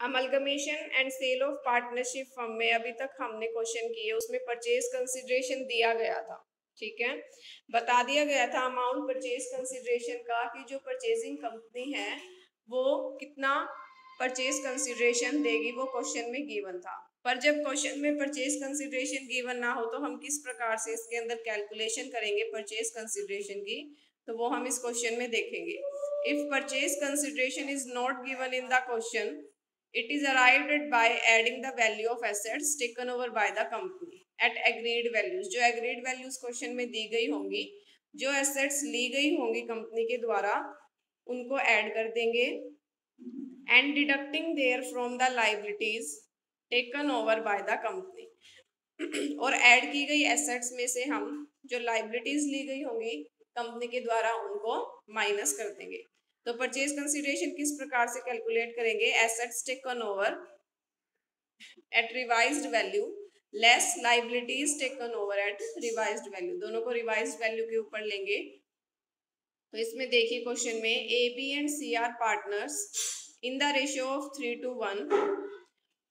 Amalgamation and sale of partnership firm में अभी तक हमने क्वेश्चन किए, उसमें परचेज कंसिडरेशन दिया गया था, ठीक है, बता दिया गया था अमाउंट परचेज कंसिडरेशन का कि जो परचेजिंग कंपनी है वो कितना परचेज कंसिडरेशन देगी, वो क्वेश्चन में गिवन था। पर जब क्वेश्चन में परचेज कंसिडरेशन गिवन ना हो तो हम किस प्रकार से इसके अंदर कैलकुलेशन करेंगे परचेज कंसिडरेशन की, तो वो हम इस क्वेश्चन में देखेंगे। If purchase consideration is not given in the question, it is arrived at by adding the value of assets taken over by the company at agreed values। जो agreed values question में दी गई होंगी, जो assets ली गई होंगी company के द्वारा, उनको ऐड कर देंगे and deducting there from the liabilities taken over by the company। और ऐड की गई एसेट्स में से हम जो लाइबिलिटीज ली गई होंगी कंपनी के द्वारा उनको माइनस कर देंगे। तो परचेज कंसीडरेशन किस प्रकार से कैलकुलेट करेंगे, assets taken over at revised value less liabilities taken over at revised value, दोनों को रिवाइज्ड वैल्यू के ऊपर लेंगे। तो इसमें देखिए क्वेश्चन में A B and C are partners in the ratio of 3:1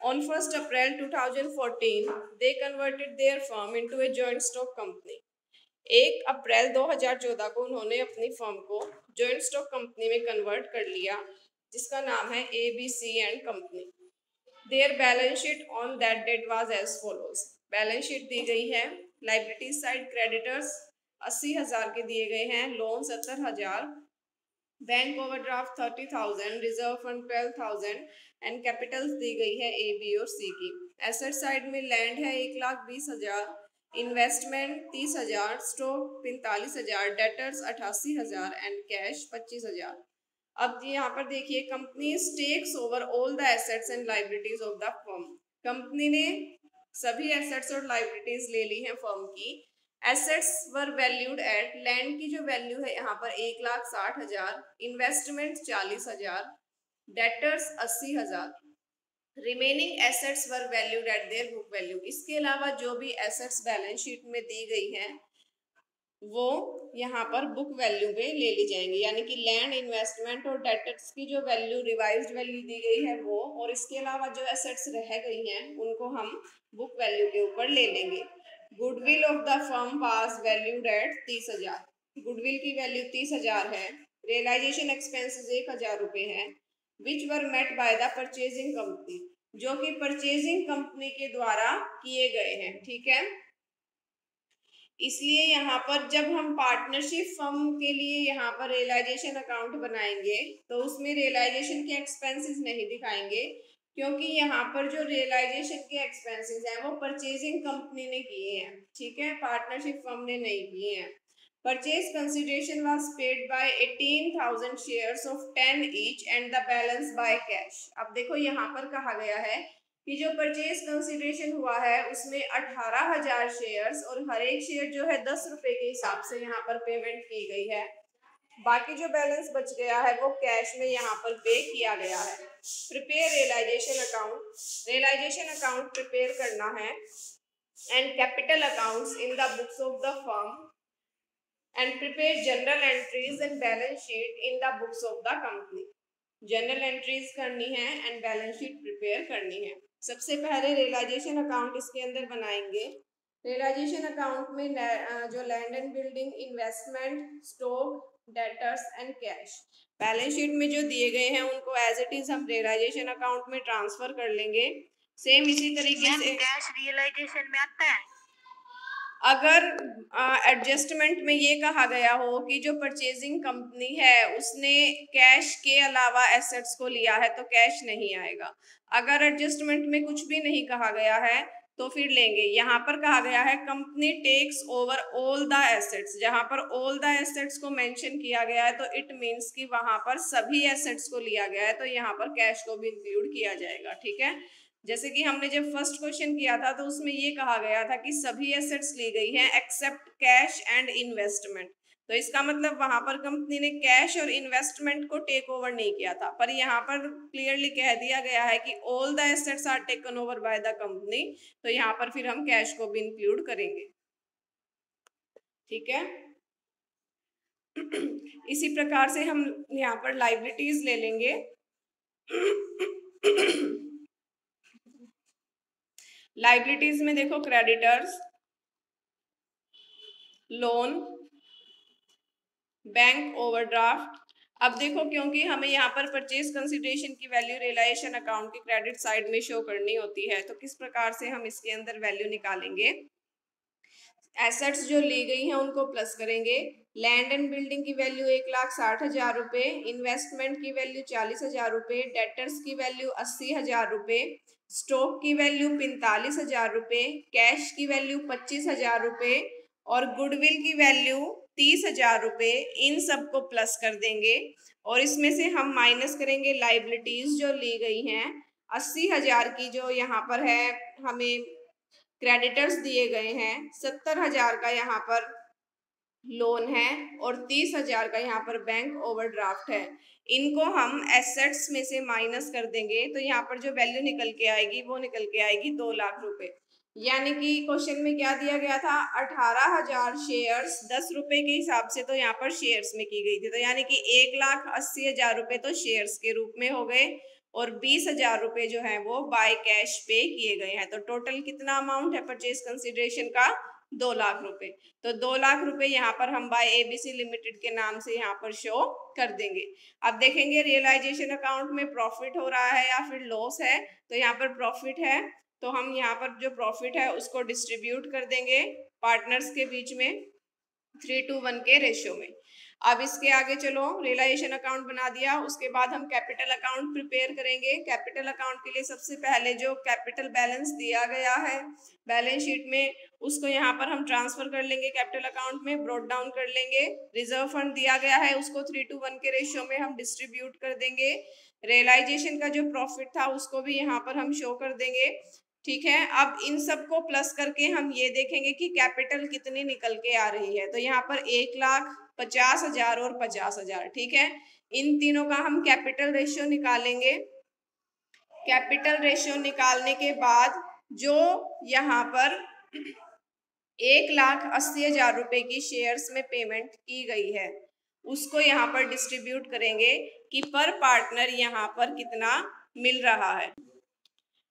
on 1st April 2014 they converted their firm into a joint stock company। 1 अप्रैल 2014 को उन्होंने अपनी फर्म को जॉइंट स्टॉक कंपनी में कन्वर्ट कर लिया, जिसका नाम है ABC and company. There balance sheet on that date was as follows. Balance sheet दी गई है, लाइबिलिटी साइड क्रेडिटर्स 80,000 के दिए गए हैं, loan 70,000, bank overdraft 30,000, reserve fund 12,000 and capitals दी गई है ए बी और सी की। एसेट साइड में लैंड है 1,20,000, investment 30,000, stock 45,000, debtors 88,000 and cash 25,000। अब यहाँ पर देखिए company takes over all the assets and liabilities of the firm. Company ने सभी एसेट्स और लाइबिलिटीज ले ली हैं फर्म की। Assets were valued at, land की जो वैल्यू है यहाँ पर 1,60,000, investment 40,000, debtors 80,000, remaining assets were valued at their book value. इसके अलावा जो भी एसेट्स बैलेंस शीट में दी गई हैं वो यहाँ पर बुक वैल्यू पे ले ली जाएंगी, यानी कि लैंड, इन्वेस्टमेंट और डेटर्स की जो वैल्यू रिवाइज्ड वैल्यू दी गई है वो, और इसके अलावा जो एसेट्स रह गई हैं उनको हम बुक वैल्यू के ऊपर ले लेंगे। Goodwill of the firm was valued at 30,000। Goodwill की वैल्यू 30,000 है। रियलाइजेशन एक्सपेंसेस 1,000 रुपये है, which were met by the purchasing company, जो कि परचेजिंग कंपनी के द्वारा किए गए हैं, ठीक है। इसलिए यहाँ पर जब हम पार्टनरशिप फर्म के लिए यहाँ पर रियलाइजेशन अकाउंट बनाएंगे तो उसमें रियलाइजेशन के एक्सपेंसेस नहीं दिखाएंगे, क्योंकि यहाँ पर जो रियलाइजेशन के एक्सपेंसेस हैं वो परचेजिंग कंपनी ने किए हैं, ठीक है, पार्टनरशिप फर्म ने नहीं किए हैं। Purchase consideration was paid by 18,000 shares of 10 each and the balance by cash. अब देखो यहाँ पर कहा गया है कि जो परचेज कंसिडरेशन हुआ है उसमें 18,000 शेयर्स और हर एक शेयर जो है 10 रुपए के हिसाब से यहाँ पर पेमेंट की गई है। बाकी जो बैलेंस बच गया है वो कैश में यहाँ पर पे किया गया है। Prepare realisation account, realisation account prepare करना है and capital accounts in the books of the firm and prepare journal entries and balance sheet in the books of the company. Journal entries करनी है एंड बैलेंस शीट प्रिपेयर करनी है। सबसे पहले realisation account इसके अंदर बनाएंगे। रियलाइजेशन अकाउंट में जो land and building, investment, stock, debtors and cash balance sheet में जो दिए गए हैं उनको एज इट इज हम रियलाइजेशन अकाउंट में ट्रांसफर कर लेंगे। सेम इसी तरीके से कैश रियलाइजेशन में आता है। अगर एडजस्टमेंट में ये कहा गया हो कि जो परचेजिंग कंपनी है उसने कैश के अलावा एसेट्स को लिया है तो कैश नहीं आएगा। अगर एडजस्टमेंट में कुछ भी नहीं कहा गया है तो फिर लेंगे। यहाँ पर कहा गया है company takes over all the assets, जहाँ पर ऑल द एसेट्स को मेंशन किया गया है तो इट मीन्स कि वहां पर सभी एसेट्स को लिया गया है, तो यहाँ पर कैश को भी इंक्लूड किया जाएगा, ठीक है। जैसे कि हमने जब फर्स्ट क्वेश्चन किया था तो उसमें ये कहा गया था कि सभी एसेट्स ली गई हैं एक्सेप्ट कैश एंड इन्वेस्टमेंट, तो इसका मतलब वहां पर कंपनी ने कैश और इन्वेस्टमेंट को टेक ओवर नहीं किया था। पर यहाँ पर क्लियरली कह दिया गया है कि all the assets are taken over by the company, तो यहाँ पर फिर हम कैश को भी इंक्लूड करेंगे, ठीक है। इसी प्रकार से हम यहाँ पर लाइबिलिटीज ले लेंगे। लाइबिलिटीज में देखो क्रेडिटर्स, लोन, बैंक ओवरड्राफ्ट। अब देखो क्योंकि हमें यहाँ पर परचेज कंसिडरेशन की वैल्यू रियलाइजेशन अकाउंट की क्रेडिट साइड में शो करनी होती है, तो किस प्रकार से हम इसके अंदर वैल्यू निकालेंगे। एसेट्स जो ली गई हैं उनको प्लस करेंगे। लैंड एंड बिल्डिंग की वैल्यू 1,60,000 रुपये, इन्वेस्टमेंट की वैल्यू 40,000 रुपये, डेटर्स की वैल्यू 80,000 रुपये, स्टॉक की वैल्यू 45,000 रुपये, कैश की वैल्यू 25,000 रुपये और गुडविल की वैल्यू 30,000 रुपये। इन सबको प्लस कर देंगे और इसमें से हम माइनस करेंगे लाइबिलिटीज जो ली गई हैं। 80,000 की जो यहाँ पर है हमें क्रेडिटर्स दिए गए हैं, 70,000 का यहाँ पर लोन है और 30,000 का यहाँ पर बैंक ओवरड्राफ्ट है। इनको हम एसेट्स में से माइनस कर देंगे तो यहाँ पर जो वैल्यू निकल के आएगी वो निकल के आएगी 2 लाख रुपए। यानी कि क्वेश्चन में क्या दिया गया था, 18,000 शेयर्स 10 रुपए के हिसाब से तो यहाँ पर शेयर्स में की गई थी, तो यानी कि 1,80,000 रुपए तो शेयर्स के रूप में हो गए और 20,000 रुपए जो है वो बाय कैश पे किए गए हैं। तो टोटल कितना अमाउंट है परचेज कंसिडरेशन का, 2 लाख रुपए। तो 2 लाख रुपए यहाँ पर हम बाय एबीसी लिमिटेड के नाम से यहाँ पर शो कर देंगे। अब देखेंगे रियलाइजेशन अकाउंट में प्रॉफिट हो रहा है या फिर लॉस है, तो यहाँ पर प्रॉफिट है तो हम यहाँ पर जो प्रॉफिट है उसको डिस्ट्रीब्यूट कर देंगे पार्टनर्स के बीच में 3:1 के रेशियो में। अब इसके आगे चलो, रियलाइजेशन अकाउंट बना दिया, उसके बाद हम कैपिटल अकाउंट प्रिपेयर करेंगे। कैपिटल अकाउंट के लिए सबसे पहले जो कैपिटल बैलेंस दिया गया है बैलेंस शीट में उसको यहाँ पर हम ट्रांसफर कर लेंगे कैपिटल अकाउंट में, ब्रॉट डाउन कर लेंगे। रिजर्व फंड दिया गया है उसको 3:1 के रेशियो में हम डिस्ट्रीब्यूट कर देंगे। रियलाइजेशन का जो प्रॉफिट था उसको भी यहाँ पर हम शो कर देंगे। ठीक है, अब इन सबको प्लस करके हम ये देखेंगे कि कैपिटल कितनी निकल के आ रही है। तो यहाँ पर 1,50,000 और 50,000। ठीक है, इन तीनों का हम कैपिटल रेशियो निकालेंगे। कैपिटल रेशियो निकालने के बाद जो यहाँ पर 1,80,000 रुपए की शेयर्स में पेमेंट की गई है उसको यहाँ पर डिस्ट्रीब्यूट करेंगे कि पर पार्टनर यहाँ पर कितना मिल रहा है।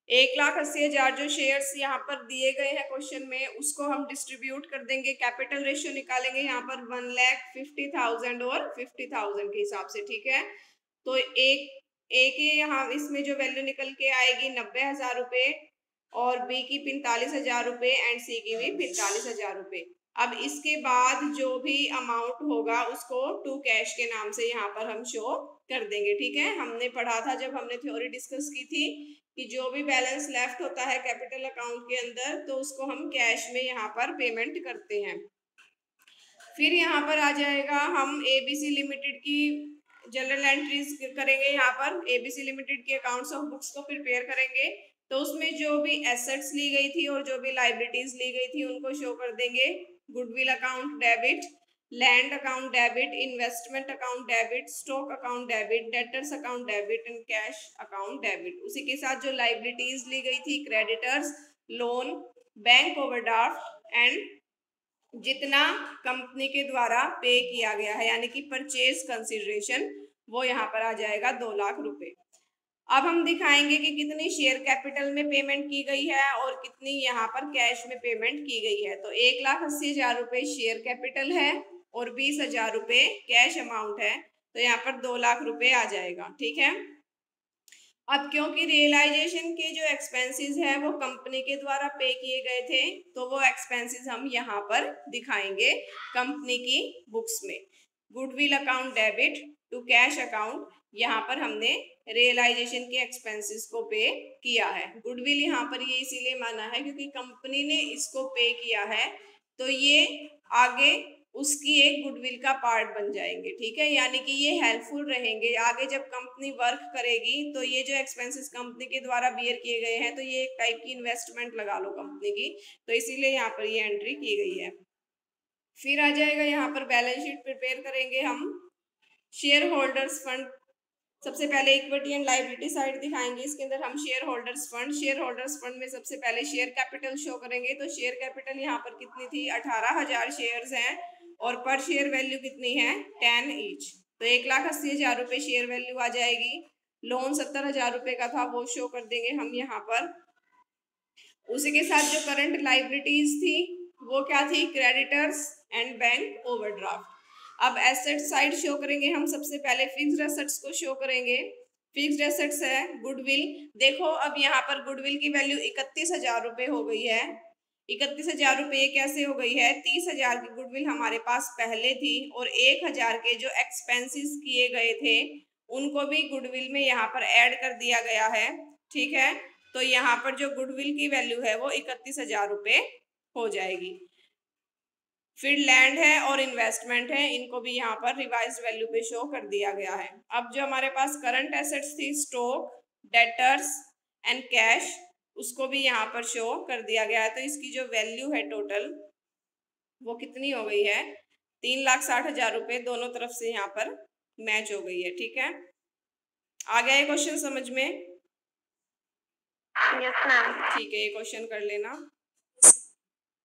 1,80,000 जो शेयर्स यहाँ पर दिए गए हैं क्वेश्चन में उसको हम डिस्ट्रीब्यूट कर देंगे। कैपिटल रेशियो निकालेंगे यहाँ पर 1,50,000 और 50,000 के हिसाब से। ठीक है, तो एक ही यहाँ इसमें जो वैल्यू निकल के आएगी 90,000 रुपये और बी की 45,000 रुपये एंड सी की भी 45,000 रुपये। अब इसके बाद जो भी अमाउंट होगा उसको टू कैश के नाम से यहाँ पर हम शो कर देंगे। ठीक है, हमने पढ़ा था जब हमने थ्योरी डिस्कस की थी कि जो भी बैलेंस लेफ्ट होता है कैपिटल अकाउंट के अंदर तो उसको हम कैश में यहाँ पर पेमेंट करते हैं। फिर यहाँ पर आ जाएगा हम एबीसी लिमिटेड की जनरल एंट्रीज करेंगे। यहाँ पर एबीसी लिमिटेड के अकाउंट्स ऑफ बुक्स को प्रिपेयर करेंगे तो उसमें जो भी एसेट्स ली गई थी और जो भी लाइबिलिटीज ली गई थी उनको शो कर देंगे। Goodwill account debit, land account debit, investment account debit, stock account debit, debtors account debit and cash account debit. उसी के साथ जो लाइबिलिटीज ली गई थी creditors, loan, bank overdraft and जितना कंपनी के द्वारा पे किया गया है यानी कि परचेज कंसिडरेशन वो यहाँ पर आ जाएगा 2 लाख रुपए। अब हम दिखाएंगे कि कितनी शेयर कैपिटल में पेमेंट की गई है और कितनी यहाँ पर कैश में पेमेंट की गई है। तो 1,80,000 रुपये शेयर कैपिटल है और 20,000 रुपये कैश अमाउंट है, तो यहाँ पर 2 लाख रुपए आ जाएगा। ठीक है, अब क्योंकि रियलाइजेशन के जो एक्सपेंसेस है वो कंपनी के द्वारा पे किए गए थे तो वो एक्सपेंसेस हम यहाँ पर दिखाएंगे कंपनी की बुक्स में। Goodwill account debit to cash account, यहाँ पर हमने रियलाइजेशन के एक्सपेंसेस को पे किया है। गुडविल यहाँ पर ये इसीलिए माना है क्योंकि कंपनी ने इसको पे किया है तो ये आगे उसकी एक गुडविल का पार्ट बन जाएंगे। ठीक है, यानी कि ये हेल्पफुल रहेंगे आगे जब कंपनी वर्क करेगी तो ये जो एक्सपेंसेस कंपनी के द्वारा बियर किए गए हैं तो ये एक टाइप की इन्वेस्टमेंट लगा लो कंपनी की, तो इसीलिए यहाँ पर ये एंट्री की गई है। फिर आ जाएगा यहाँ पर बैलेंस शीट प्रिपेयर करेंगे हम। शेयर होल्डर्स फंड, सबसे पहले इक्विटी एंड लायबिलिटी साइड दिखाएंगे। इसके अंदर हम शेयर होल्डर्स फंड में सबसे पहले शेयर कैपिटल शो करेंगे। तो शेयर कैपिटल यहाँ पर कितनी थी, 18,000 शेयर्स हैं और पर शेयर वैल्यू कितनी है, 10 ईच। तो 1,80,000 रुपये शेयर वैल्यू आ जाएगी। लोन 70,000 रुपए का था, वो शो कर देंगे हम यहाँ पर। उसी के साथ जो करंट लाइबिलिटीज थी वो क्या थी, क्रेडिटर्स एंड बैंक ओवरड्राफ्ट। अब एसेट साइड शो करेंगे हम, सबसे पहले फिक्स्ड एसेट्स को शो करेंगे। फिक्स्ड एसेट्स है गुडविल। देखो अब यहाँ पर गुडविल की वैल्यू 31,000 रुपए हो गई है। 31,000 रुपये कैसे हो गई है, 30,000 की गुडविल हमारे पास पहले थी और 1,000 के जो एक्सपेंसेस किए गए थे उनको भी गुडविल में यहाँ पर ऐड कर दिया गया है। ठीक है, तो यहाँ पर जो गुडविल की वैल्यू है वो 31,000 रुपये हो जाएगी। फिर लैंड है और इन्वेस्टमेंट है, इनको भी यहाँ पर रिवाइज वैल्यू पे शो कर दिया गया है। अब जो हमारे पास करंट एसेट्स थी, स्टॉक, डेटर्स एंड कैश, उसको भी यहाँ पर शो कर दिया गया है। तो इसकी जो वैल्यू है टोटल वो कितनी हो गई है, 3,60,000 रुपये दोनों तरफ से यहाँ पर मैच हो गई है। ठीक है, आ गया ये क्वेश्चन समझ में? Yes ma'am. ठीक है, ये क्वेश्चन कर लेना।